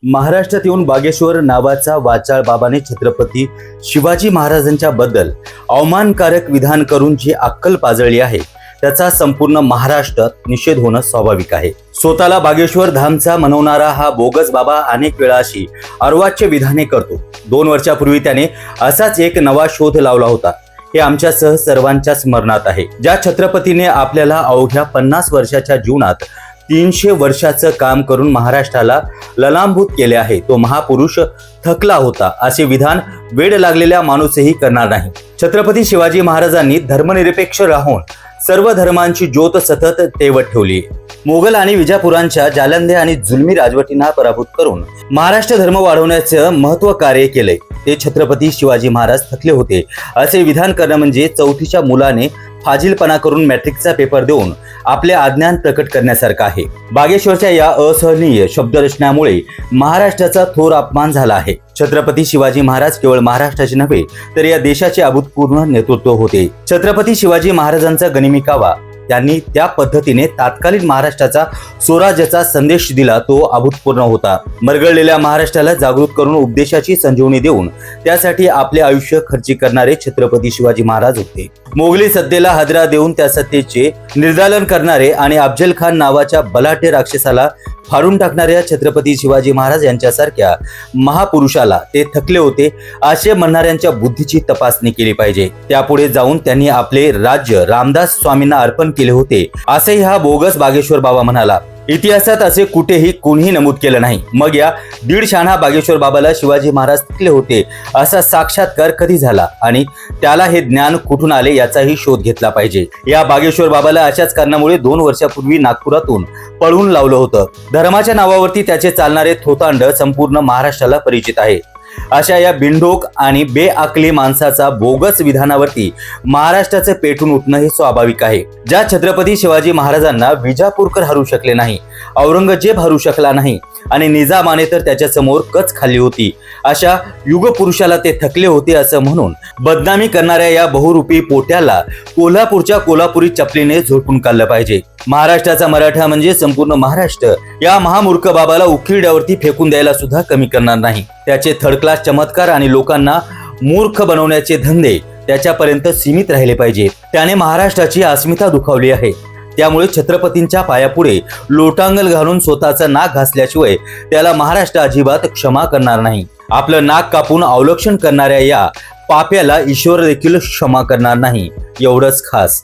महाराष्ट्रात येऊन बागेश्वर नावाचा वाचाळ बाबाने छत्रपती शिवाजी महाराजांच्या बद्दल अवमानकारक विधान करून जी अक्कल पाजळली आहे त्याचा संपूर्ण महाराष्ट्रात निषेध होणं स्वाभाविक आहे। स्वतःला बागेश्वर धामचा म्हणवणारा हा बोगस बाबा अनेक वेळा अशी अर्वाच्य विधाने करतो। 2 वर्षापूर्वी त्याने असाच एक नवा शोध लावला होता। हे आमच्यासह सर्वांच्या स्मरणात आहे। ज्या छत्रपतीने आपल्याला अवघ्या 50 वर्षाच्या जीवनात 300 वर्षाचं काम करून महाराष्ट्राला ललांभूत केले आहे, तो महापुरुष थकला होता असे विधान वेड लागलेला माणूसही करणार नाही। छत्रपती शिवाजी महाराजांनी धर्मनिरपेक्ष राहून सर्व धर्मांची ज्योत सतत तेवत ठेवली। मोगल आणि विजापुरांच्या जालंदे आणि जुलमी राजवटींना पराभूत करून महाराष्ट्र धर्म वाढवण्याचं महत्व कार्य केलंय। ते छत्रपती शिवाजी महाराज थकले होते असे विधान करणं म्हणजे चौथीच्या मुलाने फाजीलपणा करून मॅट्रिकचा पेपर देऊन आपले अज्ञान प्रकट करण्यासारखं आहे। बागेश्वरच्या या असहनीय शब्दरचनामुळे महाराष्ट्राचा थोर अपमान झाला आहे। छत्रपती शिवाजी महाराज केवळ महाराष्ट्राचे नव्हे तर या देशाचे अभूतपूर्व नेतृत्व होते। छत्रपती शिवाजी महाराजांचा गनिमी कावा त्यांनी त्या पद्धतीने तात्कालीन महाराष्ट्राचा स्वराज्याचा संदेश दिला, तो अभूतपूर्व होता। मरगळलेल्या महाराष्ट्राला जागृत करून उपदेशाची संजीवनी देऊन त्यासाठी आपले आयुष्य खर्ची करणारे छत्रपती शिवाजी महाराज होते। मोगली सत्तेला हादरा देऊन त्या सत्तेचे निर्दालन करणारे आणि अफजल खान नावाच्या बलाढ्य राक्षसाला फाडून टाकणाऱ्या छत्रपती शिवाजी महाराज यांच्यासारख्या महापुरुषाला ते थकले होते असे म्हणणाऱ्यांच्या बुद्धीची तपासणी केली पाहिजे। त्यापुढे जाऊन त्यांनी आपले राज्य रामदास स्वामींना अर्पण केले होते असेही हा बोगस बागेश्वर बाबा म्हणाला। इतिहासात असे कुठेही कोणीही नमूद केलं नाही। मग या 1.5 शहाणा बागेश्वर बाबाला शिवाजी महाराज थकले होते असा साक्षात्कार कधी झाला आणि त्याला हे ज्ञान कुठून आले याचाही शोध घेतला पाहिजे। या बागेश्वर बाबाला अशाच कारणामुळे 2 वर्षापूर्वी नागपुरातून पळवून लावलं होतं। धर्माच्या नावावरती त्याचे चालणारे थोतांड संपूर्ण महाराष्ट्राला परिचित आहे। अशा या बिनडोक आणि बेअकली माणसाचा बोगस विधानावरती महाराष्ट्राचे पेटून उठणं हे स्वाभाविक आहे। ज्या छत्रपती शिवाजी महाराजांना विजापूरकर हरू शकले नाही, औरंगजेब हरू शकला नाही आणि निजामाने तर त्याच्या समोर कच खाल्ली होती, अशा युगपुरुषाला ते थकले होते असं म्हणून बदनामी करणाऱ्या या बहुरूपी पोट्याला कोल्हापूरच्या कोल्हापुरी चपलीने झोडपून काढलं पाहिजे। महाराष्ट्राचा मराठा म्हणजे संपूर्ण महाराष्ट्र या महामूर्ख बाबाला उकिरड्यावरती फेकून द्यायला सुद्धा कमी करणार नाही। त्याचे थर्ड क्लास चमत्कार आणि लोकांना मूर्ख बनवण्याचे धंदे त्याच्यापर्यंत सीमित राहिले पाहिजे। त्याने महाराष्ट्राची अस्मिता दुखावली आहे। त्यामुळे छत्रपतींच्या पायापुढे लोटांगल घालून स्वतःचं नाक घासल्याशिवाय त्याला महाराष्ट्र अजिबात क्षमा करणार नाही। आपलं नाक कापून अवलक्षण करणाऱ्या या पाप्याला ईश्वर देखील क्षमा करणार नाही, एवढंच खास।